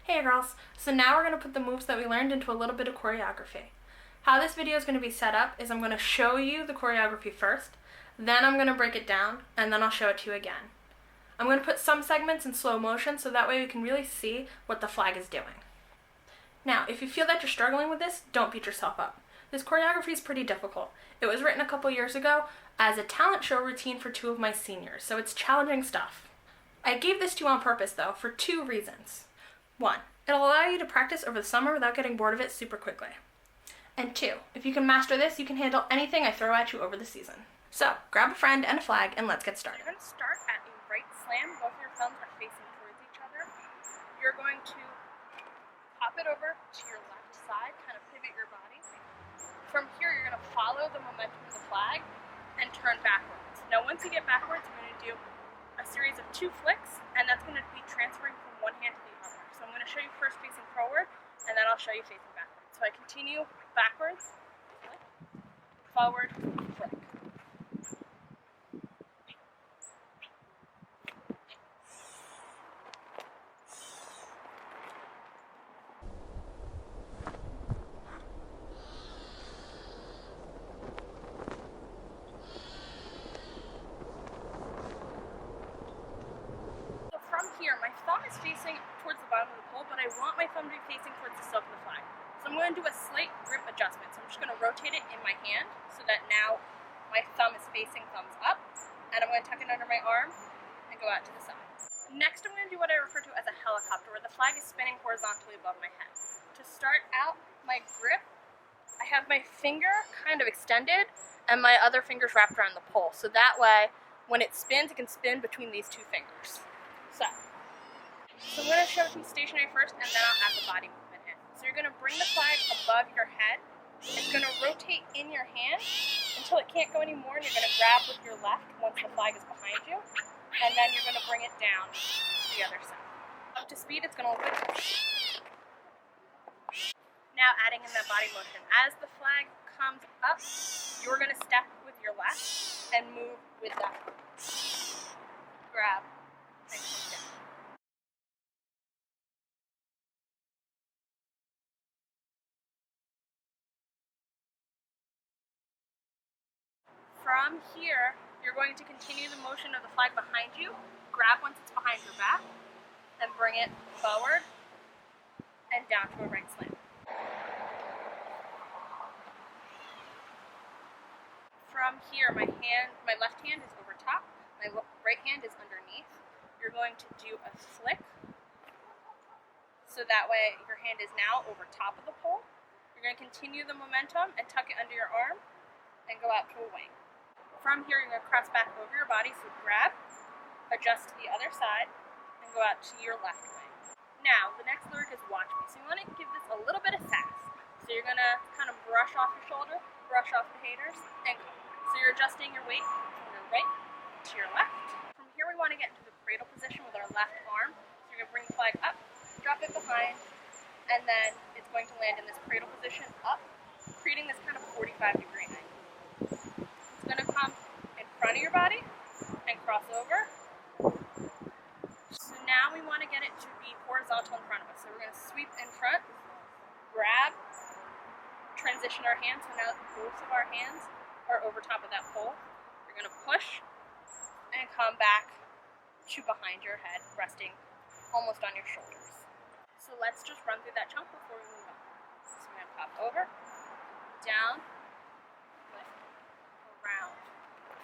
Hey girls, so now we're going to put the moves that we learned into a little bit of choreography. How this video is going to be set up is I'm going to show you the choreography first, then I'm going to break it down, and then I'll show it to you again. I'm going to put some segments in slow motion so that way we can really see what the flag is doing. Now, if you feel that you're struggling with this, don't beat yourself up. This choreography is pretty difficult. It was written a couple years ago as a talent show routine for two of my seniors, so it's challenging stuff. I gave this to you on purpose though, for two reasons. One, it'll allow you to practice over the summer without getting bored of it super quickly. And two, if you can master this, you can handle anything I throw at you over the season. So, grab a friend and a flag and let's get started. You're going to start at a right slam. Both your thumbs are facing towards each other. You're going to pop it over to your left side, kind of pivot your body. From here, you're going to follow the momentum of the flag and turn backwards. Now, once you get backwards, you're going to do a series of 2 flicks, and that's going to be transferring from one hand to the other. So I'm going to show you first facing forward, and then I'll show you facing backwards. So I continue backwards, flick, forward, flick. From here, my thumb is facing towards the bottom of the pole, but I want my thumb to be facing towards the silk of the flag. So I'm going to do a slight grip adjustment. So I'm just going to rotate it in my hand so that now my thumb is facing thumbs up, and I'm going to tuck it under my arm and go out to the side. Next, I'm going to do what I refer to as a helicopter, where the flag is spinning horizontally above my head. To start out my grip, I have my finger kind of extended and my other fingers wrapped around the pole. So that way, when it spins, it can spin between these 2 fingers. So I'm going to show it to you stationary first, and then I'll add the body movement in. So you're going to bring the flag above your head. It's going to rotate in your hand until it can't go anymore, and you're going to grab with your left once the flag is behind you, and then you're going to bring it down to the other side. Up to speed, it's going to look like this. Now adding in that body motion. As the flag comes up, you're going to step with your left and move with that. Grab. From here, you're going to continue the motion of the flag behind you, grab once it's behind your back, and bring it forward and down to a right slam. From here, my left hand is over top, my right hand is underneath. You're going to do a flick, so that way your hand is now over top of the pole. You're going to continue the momentum and tuck it under your arm and go out to a wing. From here, you're going to cross back over your body, so grab, adjust to the other side, and go out to your left wing. Now, the next lyric is watch me. So you want to give this a little bit of sass. So you're going to kind of brush off your shoulder, brush off the haters, and go. So you're adjusting your weight from your right to your left. From here, we want to get into the cradle position with our left arm. So you're going to bring the flag up, drop it behind, and then it's going to land in this cradle position up, creating this kind of 45-degree angle. It's going to come in front of your body and cross over. So now we want to get it to be horizontal in front of us. So we're going to sweep in front, grab, transition our hands. So now both of our hands are over top of that pole. You're going to push and come back to behind your head, resting almost on your shoulders. So let's just run through that chunk before we move on. So we're going to pop over, down, lift, around,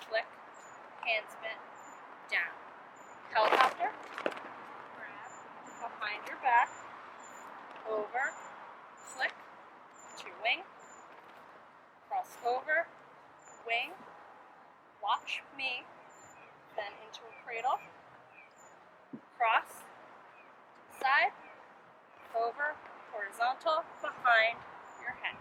flick, hand spin, down. Helicopter, grab, behind your back, over, flick, to wing, cross over, wing, watch me, then into a cradle, cross, side, over, horizontal, behind your head.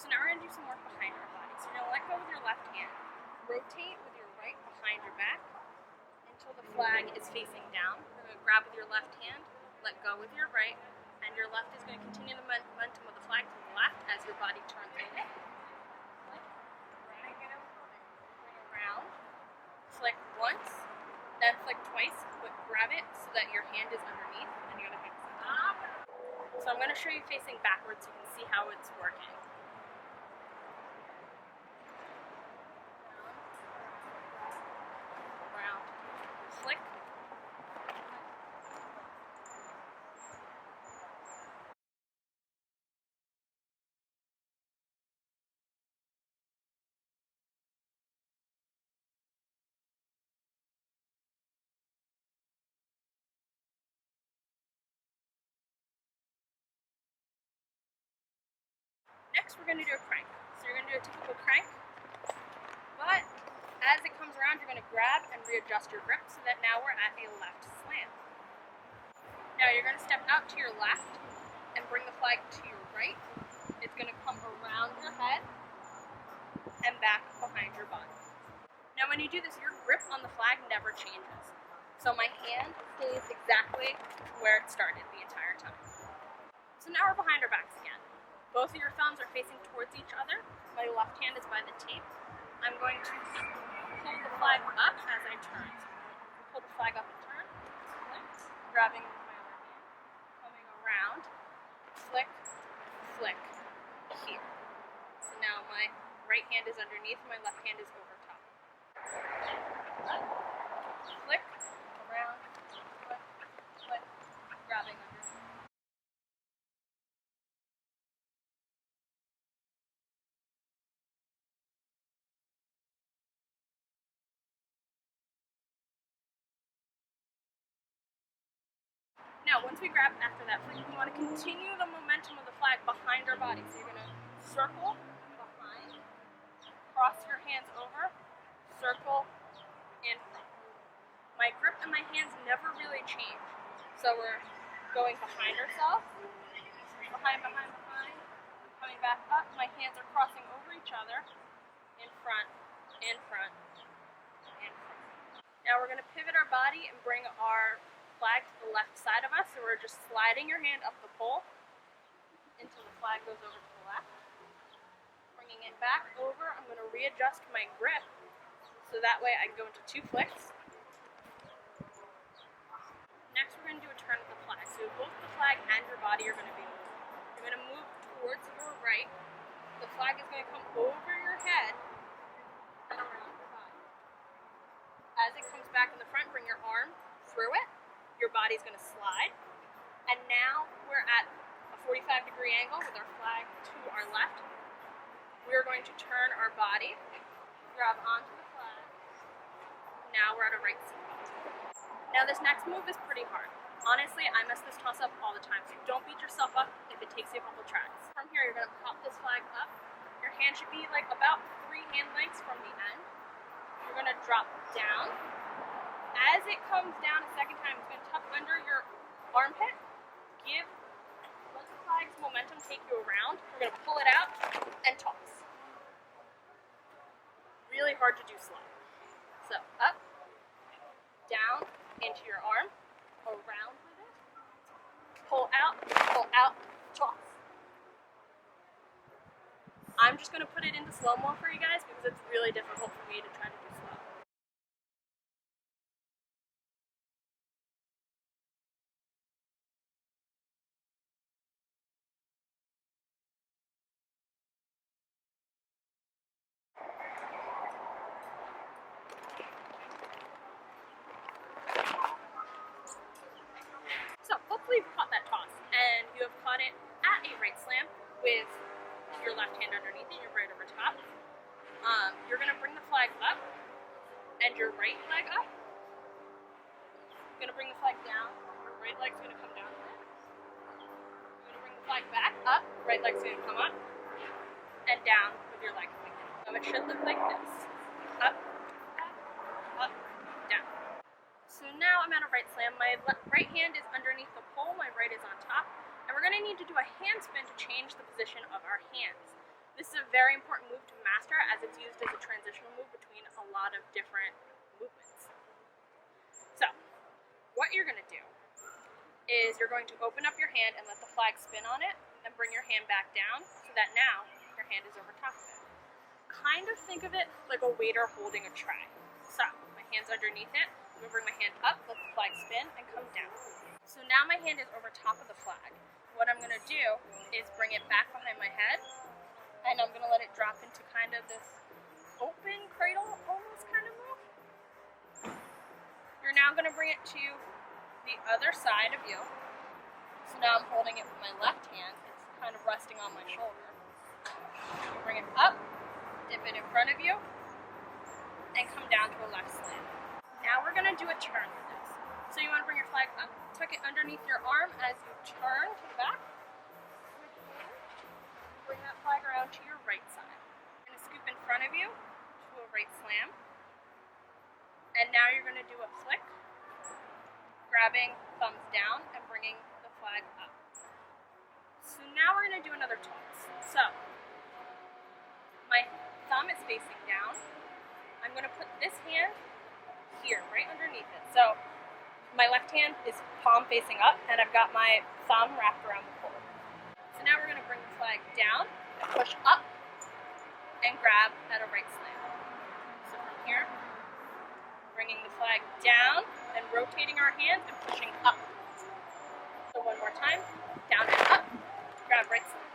So now we're going to do some work behind our body. So you're going to let go with your left hand, rotate with your right behind your back until the flag is facing down. You're going to grab with your left hand, let go with your right, and your left is going to continue the momentum of the flag to the left as your body turns over. Bring around, flick once, then flick twice, but grab it so that your hand is underneath and you're going to hit stop. So I'm going to show you facing backwards so you can see how it's working. Round, flick. Next, we're going to do a crank. So you're going to do a typical crank, but as it comes around, you're going to grab and readjust your grip so that now we're at a left slam. Now you're going to step out to your left and bring the flag to your right. It's going to come around your head and back behind your body. Now when you do this, your grip on the flag never changes. So my hand stays exactly where it started the entire time. So now we're behind our backs again. Both of your thumbs are facing towards each other. My left hand is by the tape. I'm going to pull the flag up as I turn. So pull the flag up and turn, flick, grabbing with my other hand, coming around, flick, flick, here. So now my right hand is underneath, my left hand is over top. Flick, around, flick, flick, grabbing underneath. Now, once we grab after that flick, we want to continue the momentum of the flag behind our body. So you're going to circle behind, cross your hands over, circle in front. My grip and my hands never really change. So we're going behind ourselves, behind, coming back up. My hands are crossing over each other, in front, in front, in front. Now we're going to pivot our body and bring our flag to the left side of us, so we're just sliding your hand up the pole until the flag goes over to the left. Bringing it back over, I'm going to readjust my grip so that way I can go into 2 flicks. Next we're going to do a turn of the flag. So both the flag and your body are going to be moving. You're going to move towards your right. The flag is going to come over your head and around your body. As it comes back in the front, bring your arm through it. Your body's going to slide, and now we're at a 45-degree angle with our flag to our left. We're going to turn our body, grab onto the flag. Now we're at a right seat. Now this next move is pretty hard. Honestly, I mess this toss up all the time, so don't beat yourself up if it takes you a couple tries. From here, you're going to pop this flag up. Your hand should be like about 3 hand lengths from the end. You're going to drop down. As it comes down a second time, it's going to tuck under your armpit. Let the flag's momentum take you around. We're going to pull it out and toss. Really hard to do slow. So up, down, into your arm, around with it, pull out, toss. I'm just going to put it into slow-mo for you guys because it's really difficult for me to try to do slow. So hopefully you've caught that toss, and you have caught it at a right slam with your left hand underneath it, your right over top. You're going to bring the flag up, and your right leg up. You're going to bring the flag down, your right leg's going to come down with it. You're going to bring the flag back up, right leg's going to come up, and down with your leg coming in. So it should look like this. Up, up, down. So now I'm at a right slam. My right hand is underneath the pole, my right is on top. And we're going to need to do a hand spin to change the position of our hands. This is a very important move to master as it's used as a transitional move between a lot of different movements. So, what you're going to do is you're going to open up your hand and let the flag spin on it and bring your hand back down so that now your hand is over top of it. Kind of think of it like a waiter holding a tray. So, my hand's underneath it, I'm going to bring my hand up, let the flag spin, and come down. So now my hand is over top of the flag. What I'm going to do is bring it back behind my head, and I'm going to let it drop into kind of this open cradle almost kind of move. You're now going to bring it to the other side of you. So now I'm holding it with my left hand. It's kind of resting on my shoulder. You bring it up, dip it in front of you, and come down to a left slam. Now we're going to do a turn with this. So you want to bring your flag up, tuck it underneath your arm as you turn to the back. Bring that flag around to your right side. You're going to scoop in front of you to a right slam. And now you're going to do a flick, grabbing thumbs down and bringing the flag up. So now we're going to do another toss. So my thumb is facing down. I'm going to put this hand here, right underneath it. So my left hand is palm facing up, and I've got my thumb wrapped around the pole. So now we're going to bring the flag down, push up, and grab at a right slam. So from here, bringing the flag down, and rotating our hands and pushing up. So one more time, down and up, grab right slam.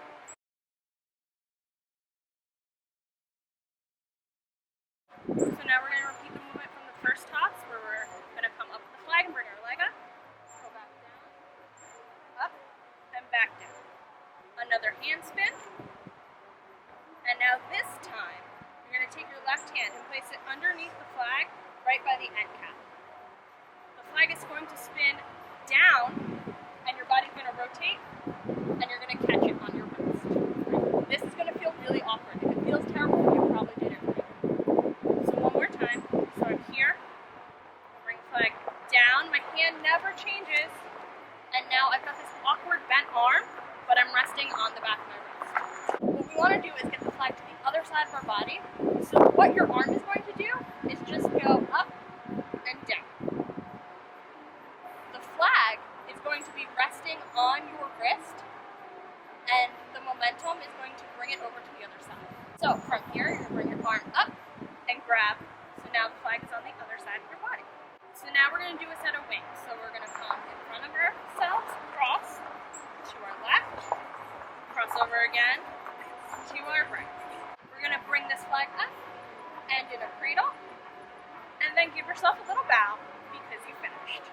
So now we're going to repeat the movement from the first toss, where we're going to come up with the flag and bring our leg up, go back down, up, and back down. Another hand spin. And now this time, you're going to take your left hand and place it underneath the flag, right by the end cap. The flag is going to spin down, and your body's going to rotate, and you're going to catch it on your wrist. This is going to feel really awkward. If it feels terrible, you probably did it right. So one more time. So I'm here, bring the flag down, my hand never changes, and now I've got this awkward bent arm, but I'm resting on the back of my wrist. What we want to do is get the flag to the other side of our body. So what your arm is going to do is just go up and down. The flag is going to be resting on your wrist, and the momentum is going to bring it over to the other side. So from here, you're going to bring your arm up and grab. So now the flag is on the other side of your body. So now we're going to do a set of wings. So we're going to come in front of ourselves, cross to our left, cross over again to our right. We're going to bring this flag up and in a cradle, and then give yourself a little bow because you finished.